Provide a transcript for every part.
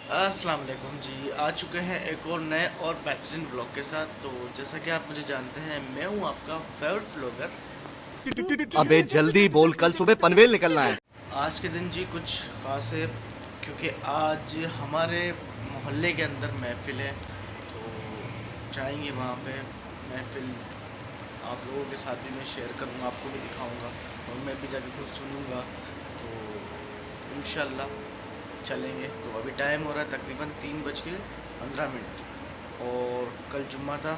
अस्सलाम वालेकुम जी। आ चुके हैं एक और नए और बेहतरीन ब्लॉग के साथ। तो जैसा कि आप मुझे जानते हैं, मैं हूं आपका फेवरेट ब्लॉगर। अबे जल्दी बोल, कल सुबह पनवेल निकलना है। आज के दिन जी कुछ ख़ास है, क्योंकि आज हमारे मोहल्ले के अंदर महफ़िल है। तो जाएंगे वहाँ पे महफ़िल, आप लोगों के साथ भी मैं शेयर करूँगा, आपको भी दिखाऊँगा और मैं भी जाके कुछ सुनूँगा। तो इंशाल्लाह चलेंगे। तो अभी टाइम हो रहा है तकरीबन 3:15 और कल जुम्मा था,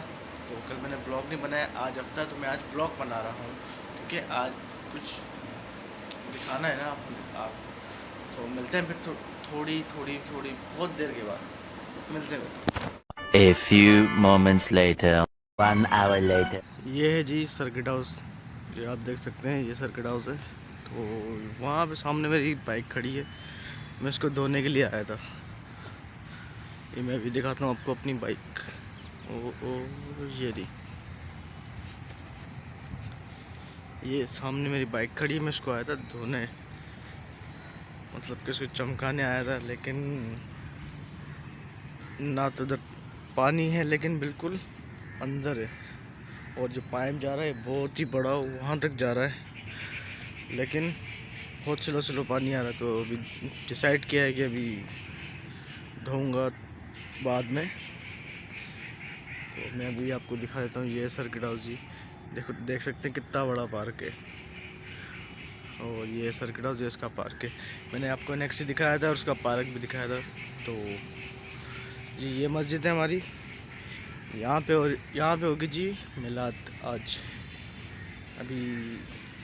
तो कल मैंने ब्लॉग नहीं बनाया। आज हफ्ता, तो मैं आज ब्लॉग बना रहा हूँ, क्योंकि आज कुछ दिखाना है ना आप। तो मिलते हैं फिर थोड़ी थोड़ी थोड़ी बहुत देर के बाद मिलते हैं। A few moments later, 1 hour later. ये है जी सर्किट हाउस, ये आप देख सकते हैं, ये सर्किट हाउस है। तो वहाँ पे सामने मेरी बाइक खड़ी है, मैं इसको धोने के लिए आया था। ये मैं भी दिखाता हूँ आपको अपनी बाइक। ओ ये दी, ये सामने मेरी बाइक खड़ी है, मैं इसको आया था धोने, मतलब कि इसको चमकाने आया था। लेकिन ना तो उधर पानी है, लेकिन बिल्कुल अंदर है, और जो पाइप जा रहा है बहुत ही बड़ा, वहाँ तक जा रहा है, लेकिन बहुत स्लो स्लो पानी आ रहा है। तो अभी डिसाइड किया है कि अभी धोऊंगा बाद में। तो मैं अभी आपको दिखा देता हूँ, ये सर्किट हाउस जी, देखो, देख सकते हैं कितना बड़ा पार्क है। और ये सर्किट हाउस, ये इसका पार्क है। मैंने आपको नेक्स्ट दिखाया था और उसका पार्क भी दिखाया था। तो जी ये मस्जिद है हमारी, यहाँ पे, और यहाँ पे होगी जी मिलाद आज। अभी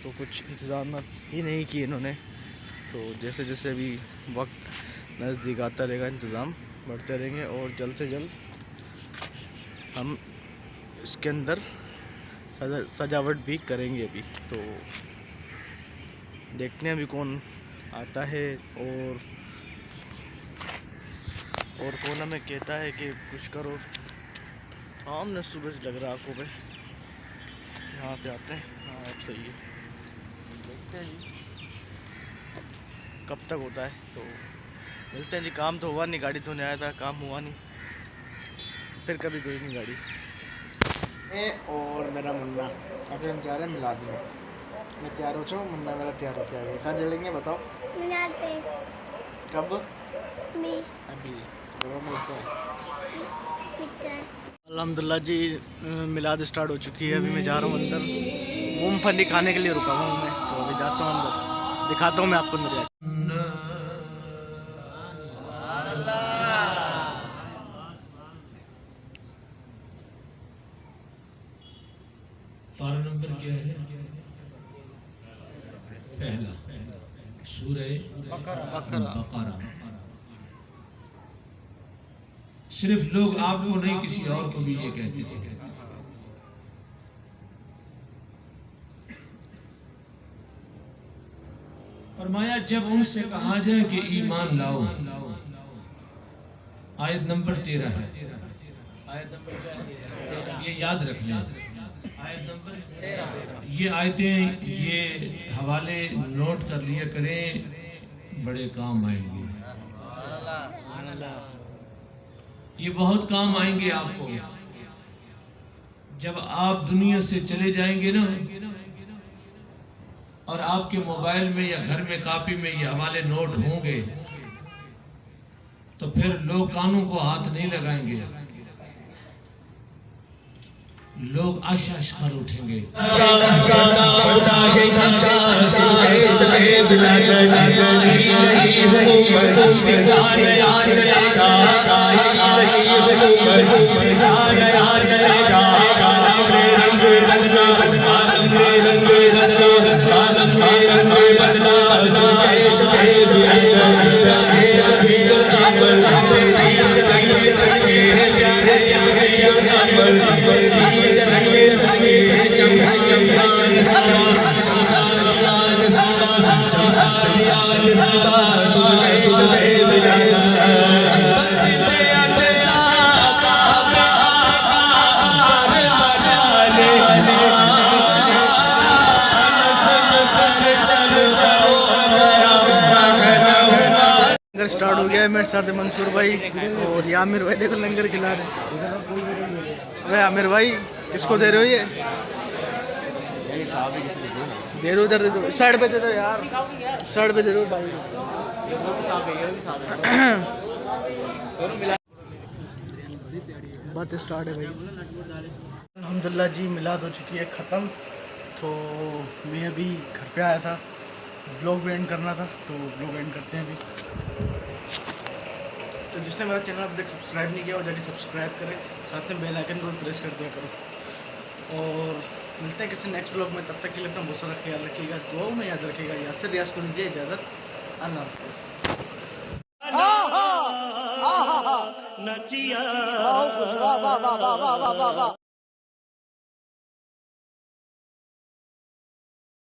तो कुछ इंतज़ाम ही नहीं किए इन्होंने, तो जैसे जैसे अभी वक्त नज़दीक आता रहेगा इंतज़ाम बढ़ते रहेंगे, और जल्द से जल्द हम इसके अंदर सजावट भी करेंगे। अभी तो देखते हैं अभी कौन आता है, और कौन हमें कहता है कि कुछ करो। सामने सूरज लग रहा है आंखों पे, यहाँ पे आते हैं। हाँ अब सही है, देखते हैं जी कब तक होता है। तो मिलते हैं जी। काम तो हुआ नहीं, गाड़ी धोने आया था, काम हुआ नहीं, फिर कभी धोएंगे गाड़ी। और मेरा मुन्ना, अभी हम जा रहे हैं मिलाद में। मैं तैयार हो जाऊँ, मुन्ना मेरा तैयार हो जाएगा। कहाँ चलेंगे बताओ? मीनार पे। कब? मी अभी तो मिलते हैं। पिक्चर। अल्हम्दुलिल्लाह जी, मिलाद स्टार्ट हो चुकी है। अभी मैं जा रहा हूँ अंदर, मूँगफली खाने के लिए रुका हूँ मैं। तो अभी जाता हूँ अंदर, दिखाता हूँ मैं आपको अंदर जाके। फारा नंबर क्या है? पहला सूरह बकरा। सिर्फ लोग आपको नहीं, किसी और को भी ये कहते थे। फरमाया जब उनसे कहा जाए कि ईमान लाओ, आयत नंबर 13 है। आयत नंबर, ये याद रख लें, आयत नंबर। ये आयतें, ये हवाले नोट कर लिया करें, बड़े काम आएंगे। ये बहुत काम आएंगे आपको। जब आप दुनिया से चले जाएंगे ना, और आपके मोबाइल में या घर में कापी में ये हवाले नोट होंगे, तो फिर लोग कानों को हाथ नहीं लगाएंगे, लोग आशाश कर उठेंगे। लंगर स्टार्ट हो गया है। मेरे साथ है मंसूर भाई और ये आमिर भाई, देखो लंगर खिला रहे हैं। अरे आमिर भाई किसको दे रहे हो ये? दे दो, उधर दे दो, साइड पे दे दो यार, साइड पे दे दो भाई। बात स्टार्ट है भाई। अल्हम्दुलिल्लाह जी, मिलाद हो चुकी है ख़त्म। तो मैं अभी घर पे आया था, व्लॉग भी एंड करना था, तो व्लॉग एंड करते हैं अभी। तो जिसने मेरा चैनल अब तक सब्सक्राइब नहीं किया वो जाके सब्सक्राइब करें, साथ में बेल आइकन को प्रेस कर दिया करो। और मिलते हैं किसी नेक्स्ट व्लॉग में, तब तक के लिए अपना बहुत सारा ख्याल रखिएगा, दुआओं में याद रखिएगा। यासिर रियाज को दीजिए इजाज़त, अल्लाह हाफ़िज़।